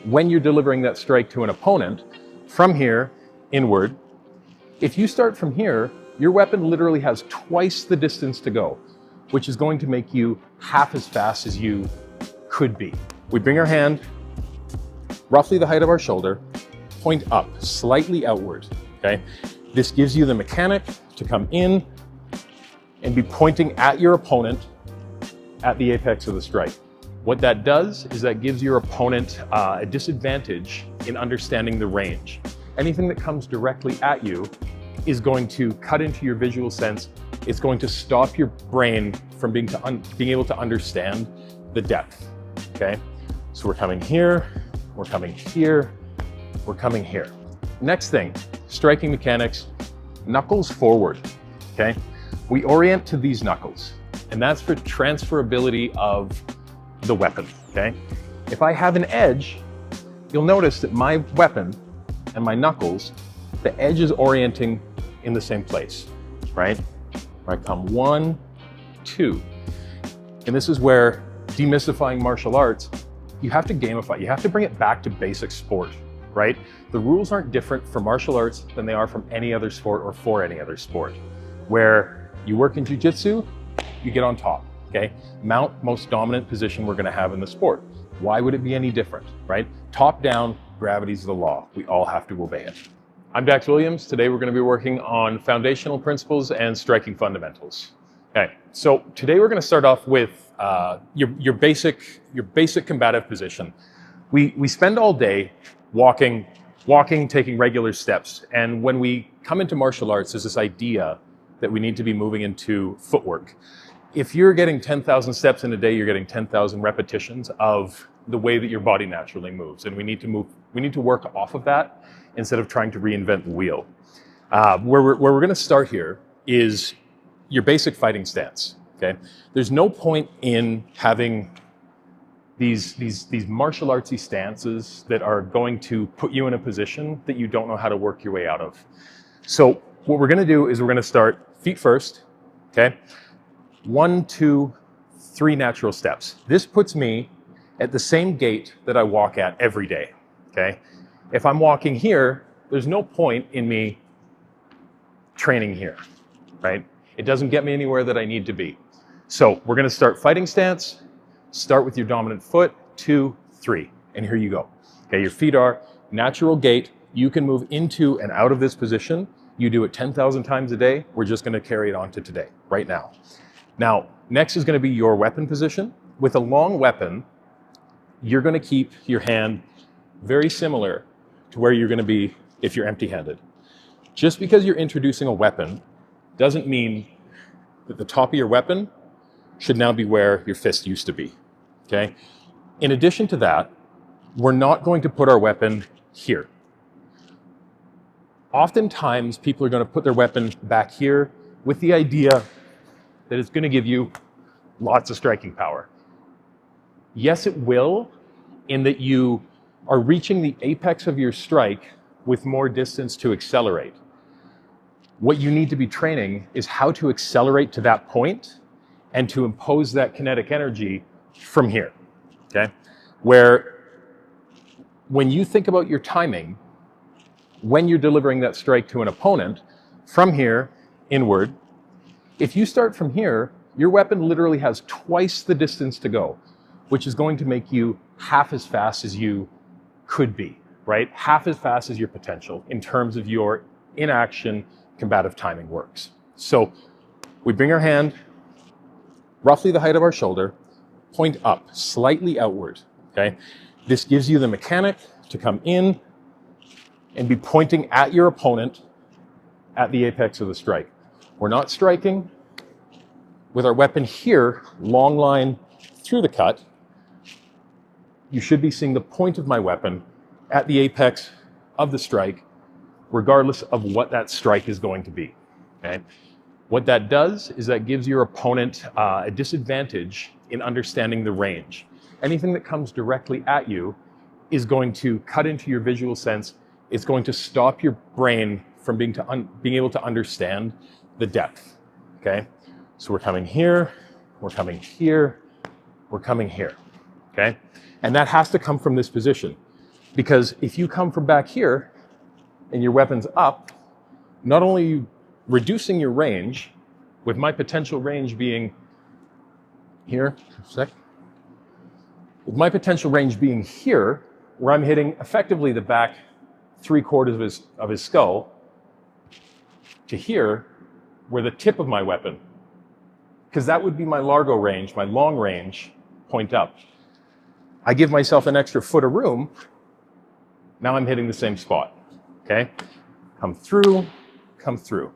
when you're delivering that strike to an opponent, from here, inward. If you start from here, your weapon literally has twice the distance to go, which is going to make you half as fast as you could be. We bring our hand roughly the height of our shoulder, point up, slightly outward, okay? This gives you the mechanic to come in and be pointing at your opponent at the apex of the strike. What that does is that gives your opponent a disadvantage in understanding the range. Anything that comes directly at you is going to cut into your visual sense. It's going to stop your brain from being able to understand the depth, okay? So we're coming here, we're coming here, we're coming here. Next thing, striking mechanics, knuckles forward, okay? We orient to these knuckles, and that's for transferability of the weapon, okay? If I have an edge, you'll notice that my weapon and my knuckles, the edge is orienting in the same place, right? Where I come 1, 2. And this is where demystifying martial arts, you have to gamify, you have to bring it back to basic sport, right? The rules aren't different for martial arts than they are from any other sport or for any other sport. Where you work in jiu-jitsu, you get on top, okay? Mount, most dominant position we're gonna have in the sport. Why would it be any different, right? Top down, gravity's the law. We all have to obey it. I'm Dax Williams. Today we're gonna be working on foundational principles and striking fundamentals. Okay, so today we're gonna start off with your basic combative position. We spend all day walking, taking regular steps. And when we come into martial arts, there's this idea that we need to be moving into footwork. If you're getting 10,000 steps in a day, you're getting 10,000 repetitions of the way that your body naturally moves. And we need to work off of that instead of trying to reinvent the wheel. Where we're gonna start here is your basic fighting stance, okay? There's no point in having these martial artsy stances that are going to put you in a position that you don't know how to work your way out of. So what we're gonna do is we're gonna start feet first, okay? 1, 2, 3 natural steps. This puts me at the same gait that I walk at every day, okay? If I'm walking here, there's no point in me training here, right? It doesn't get me anywhere that I need to be. So we're gonna start fighting stance, start with your dominant foot, 2, 3, and here you go. Okay, your feet are natural gait. You can move into and out of this position. You do it 10,000 times a day. We're just gonna carry it on to today, right now. Now, next is gonna be your weapon position. With a long weapon, you're gonna keep your hand very similar to where you're gonna be if you're empty-handed. Just because you're introducing a weapon doesn't mean that the top of your weapon should now be where your fist used to be, okay? In addition to that, we're not going to put our weapon here. Oftentimes, people are gonna put their weapon back here with the idea that it's gonna give you lots of striking power. Yes, it will, in that you are reaching the apex of your strike with more distance to accelerate. What you need to be training is how to accelerate to that point and to impose that kinetic energy from here, okay? Where when you think about your timing, when you're delivering that strike to an opponent, from here, inward, if you start from here, your weapon literally has twice the distance to go, which is going to make you half as fast as you could be, right? Half as fast as your potential in terms of your in-action combative timing works. So we bring our hand roughly the height of our shoulder, point up, slightly outward, okay? This gives you the mechanic to come in and be pointing at your opponent at the apex of the strike. We're not striking. With our weapon here, long line through the cut, you should be seeing the point of my weapon at the apex of the strike, regardless of what that strike is going to be, okay? What that does is that gives your opponent a disadvantage in understanding the range. Anything that comes directly at you is going to cut into your visual sense. It's going to stop your brain from being able to understand the depth, okay? So we're coming here, we're coming here, we're coming here, okay? And that has to come from this position. Because if you come from back here and your weapon's up, not only are you reducing your range, with my potential range being here, with my potential range being here, where I'm hitting effectively the back 3/4 of his skull, to here, where the tip of my weapon, because that would be my largo range, my long range, point up. I give myself an extra foot of room, now I'm hitting the same spot, okay? Come through, come through,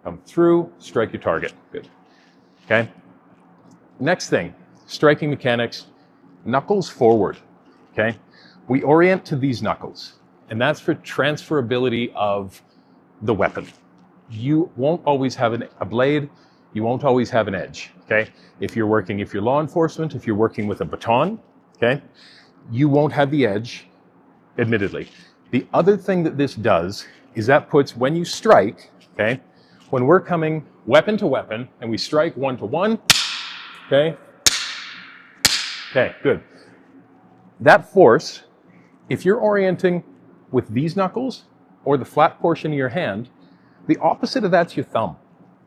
come through, strike your target, good, okay? Next thing, striking mechanics, knuckles forward, okay? We orient to these knuckles, and that's for transferability of the weapon. You won't always have a blade, you won't always have an edge, okay? If you're law enforcement, if you're working with a baton, okay, you won't have the edge, admittedly. The other thing that this does is that puts, when you strike, okay, when we're coming weapon to weapon and we strike 1 to 1, okay, okay, good. That force, if you're orienting with these knuckles or the flat portion of your hand, the opposite of that's your thumb,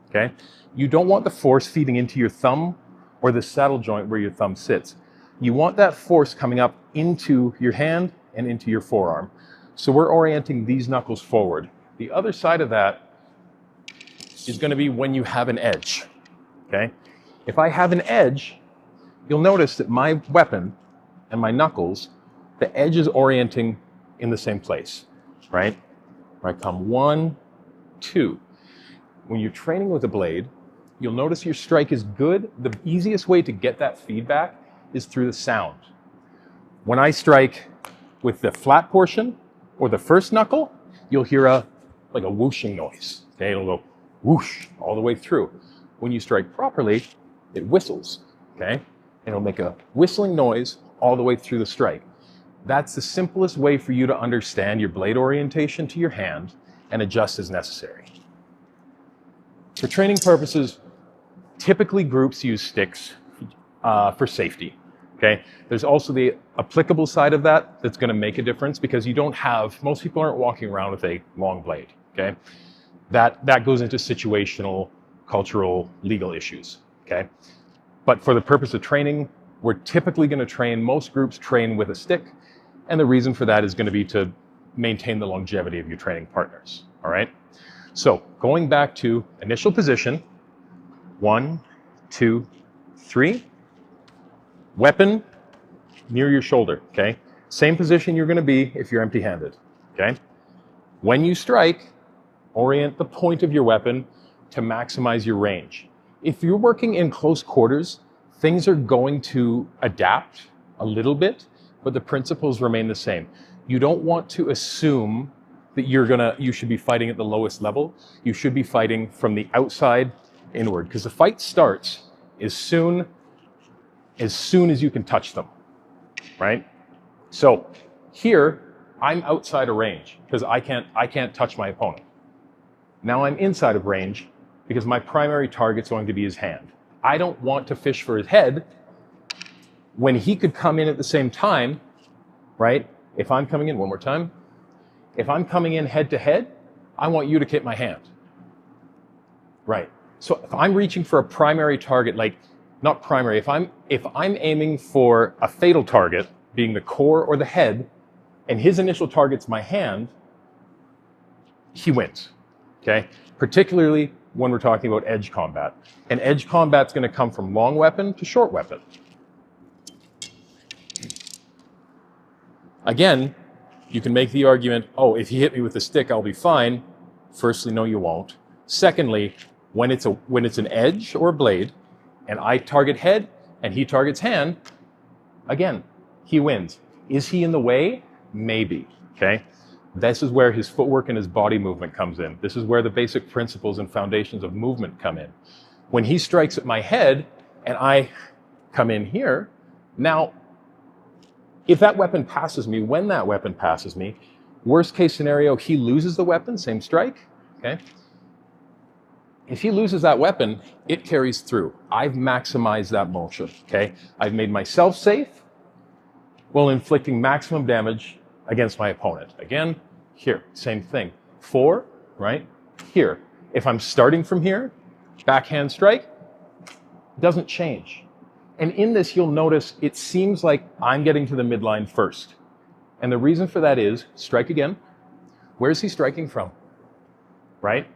okay? You don't want the force feeding into your thumb or the saddle joint where your thumb sits. You want that force coming up into your hand and into your forearm. So we're orienting these knuckles forward. The other side of that is going to be when you have an edge, okay? If I have an edge, you'll notice that my weapon and my knuckles, the edge is orienting in the same place, right? Where I come 1, 2. When you're training with a blade, you'll notice your strike is good. The easiest way to get that feedback is through the sound. When I strike with the flat portion or the first knuckle, you'll hear like a whooshing noise. Okay, it'll go whoosh all the way through. When you strike properly, it whistles, okay? And it'll make a whistling noise all the way through the strike. That's the simplest way for you to understand your blade orientation to your hand and adjust as necessary. For training purposes, typically groups use sticks for safety, okay? There's also the applicable side of that that's gonna make a difference because most people aren't walking around with a long blade, okay? That goes into situational, cultural, legal issues, okay? But for the purpose of training, we're typically gonna most groups train with a stick, and the reason for that is gonna be to maintain the longevity of your training partners, all right? So going back to initial position, 1, 2, 3, weapon near your shoulder, okay? Same position you're gonna be if you're empty-handed, okay? When you strike, orient the point of your weapon to maximize your range. If you're working in close quarters, things are going to adapt a little bit, but the principles remain the same. You don't want to assume that you should be fighting at the lowest level. You should be fighting from the outside inward, because the fight starts as soon as you can touch them, right? So here, I'm outside of range because I can't touch my opponent. Now I'm inside of range because my primary target's going to be his hand. I don't want to fish for his head when he could come in at the same time, right? If I'm coming in, one more time. If I'm coming in head to head, I want you to hit my hand. Right. So if I'm reaching for a primary target, not primary, if I'm aiming for a fatal target, being the core or the head, and his initial target's my hand, he wins. Okay? Particularly when we're talking about edge combat. And edge combat's going to come from long weapon to short weapon. Again, you can make the argument, oh, if you hit me with a stick, I'll be fine. Firstly, no, you won't. Secondly, when it's an edge or a blade, and I target head and he targets hand, again, he wins. Is he in the way? Maybe, okay? This is where his footwork and his body movement comes in. This is where the basic principles and foundations of movement come in. When he strikes at my head and I come in here, now, if that weapon passes me, when that weapon passes me, worst case scenario, he loses the weapon, same strike, okay? If he loses that weapon, it carries through. I've maximized that motion, okay? I've made myself safe while inflicting maximum damage against my opponent. Again, here, same thing. 4, right? Here. If I'm starting from here, backhand strike, doesn't change. And in this, you'll notice it seems like I'm getting to the midline first. And the reason for that is, strike again. Where's he striking from? Right?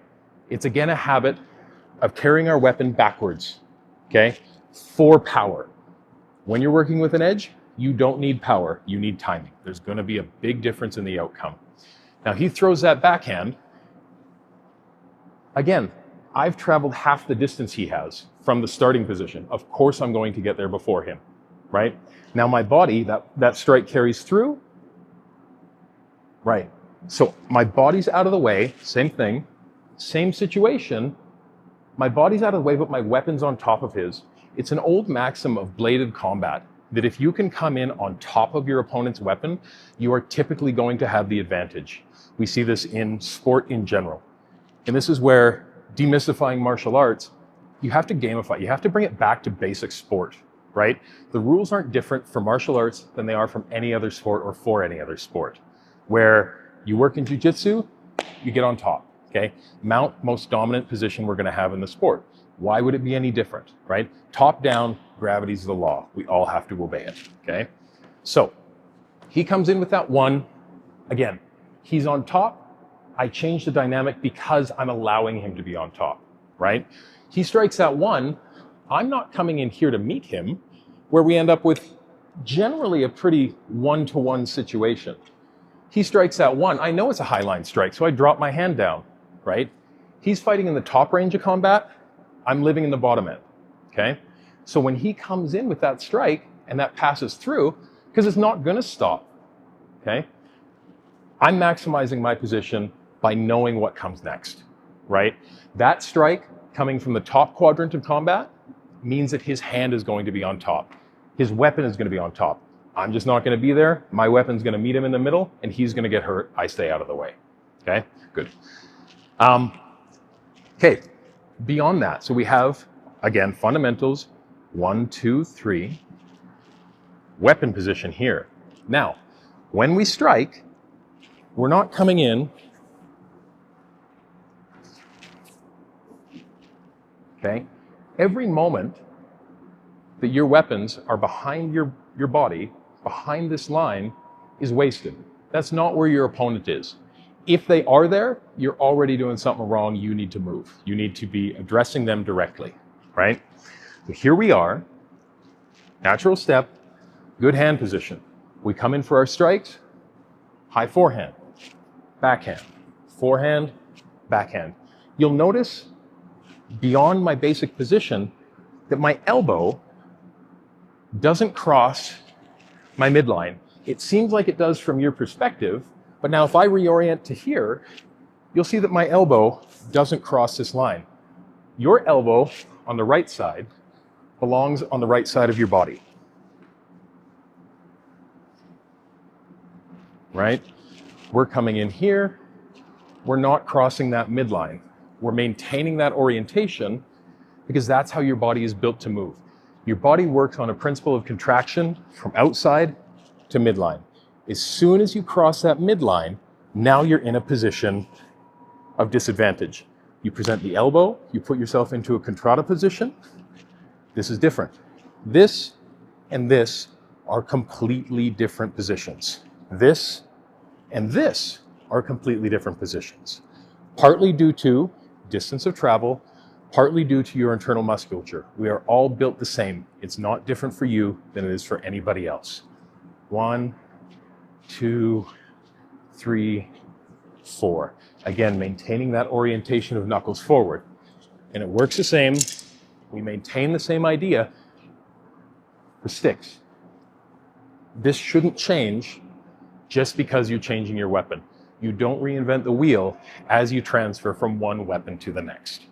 It's again a habit of carrying our weapon backwards, okay? For power. When you're working with an edge, you don't need power, you need timing. There's gonna be a big difference in the outcome. Now he throws that backhand. Again, I've traveled half the distance he has from the starting position. Of course I'm going to get there before him, right? Now my body, that strike carries through, right? So my body's out of the way, same thing, same situation. My body's out of the way, but my weapon's on top of his. It's an old maxim of bladed combat that if you can come in on top of your opponent's weapon, you are typically going to have the advantage. We see this in sport in general. And this is where demystifying martial arts, you have to gamify, you have to bring it back to basic sport, right? The rules aren't different for martial arts than they are from any other sport or for any other sport. Where you work in jiu-jitsu, you get on top, okay? Mount, most dominant position we're gonna have in the sport. Why would it be any different, right? Top down, gravity's the law. We all have to obey it, okay? So, he comes in with that 1. Again, he's on top. I change the dynamic because I'm allowing him to be on top, right? He strikes that 1. I'm not coming in here to meet him, where we end up with generally a pretty 1-to-1 situation. He strikes that 1. I know it's a high line strike, so I drop my hand down, right? He's fighting in the top range of combat. I'm living in the bottom end, okay? So when he comes in with that strike and that passes through, because it's not gonna stop, okay? I'm maximizing my position by knowing what comes next, right? That strike coming from the top quadrant of combat means that his hand is going to be on top. His weapon is gonna be on top. I'm just not gonna be there. My weapon's gonna meet him in the middle and he's gonna get hurt. I stay out of the way, okay? Good. Okay, beyond that, so we have, again, fundamentals, 1, 2, 3, weapon position here. Now, when we strike, we're not coming in, okay? Every moment that your weapons are behind your body, behind this line, is wasted. That's not where your opponent is. If they are there, you're already doing something wrong. You need to move. You need to be addressing them directly, right? So here we are, natural step, good hand position. We come in for our strikes, high forehand, backhand, forehand, backhand. You'll notice beyond my basic position that my elbow doesn't cross my midline. It seems like it does from your perspective, but now if I reorient to here, you'll see that my elbow doesn't cross this line. Your elbow on the right side belongs on the right side of your body. Right? We're coming in here. We're not crossing that midline. We're maintaining that orientation because that's how your body is built to move. Your body works on a principle of contraction from outside to midline. As soon as you cross that midline, now you're in a position of disadvantage. You present the elbow, you put yourself into a contratta position. This is different. This and this are completely different positions. This and this are completely different positions. Partly due to distance of travel, partly due to your internal musculature. We are all built the same. It's not different for you than it is for anybody else. 1, 2, 3, 4. Again, maintaining that orientation of knuckles forward. And it works the same. We maintain the same idea for sticks. This shouldn't change just because you're changing your weapon. You don't reinvent the wheel as you transfer from one weapon to the next.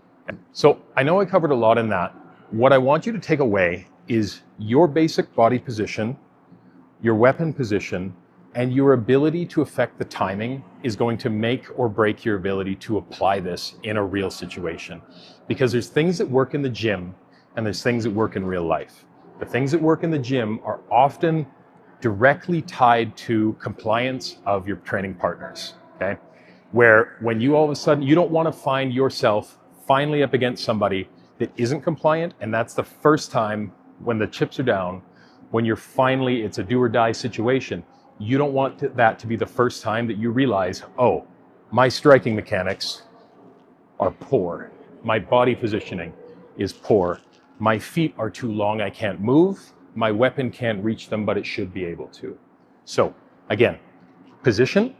So I know I covered a lot in that. What I want you to take away is your basic body position, your weapon position, and your ability to affect the timing is going to make or break your ability to apply this in a real situation. Because there's things that work in the gym and there's things that work in real life. The things that work in the gym are often directly tied to compliance of your training partners, okay? Where when you all of a sudden, you don't want to find yourself finally up against somebody that isn't compliant, and that's the first time when the chips are down, when you're finally, it's a do or die situation. You don't want that to be the first time that you realize, oh, my striking mechanics are poor. My body positioning is poor. My feet are too long, I can't move. My weapon can't reach them, but it should be able to. So again, position,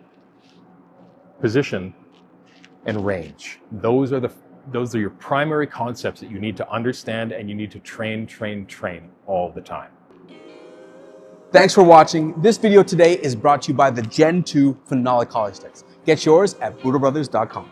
and range. Those are your primary concepts that you need to understand, and you need to train all the time. Thanks for watching. This video today is brought to you by the Gen 2 Phenolic Collar Sticks. Get yours at budobrothers.com.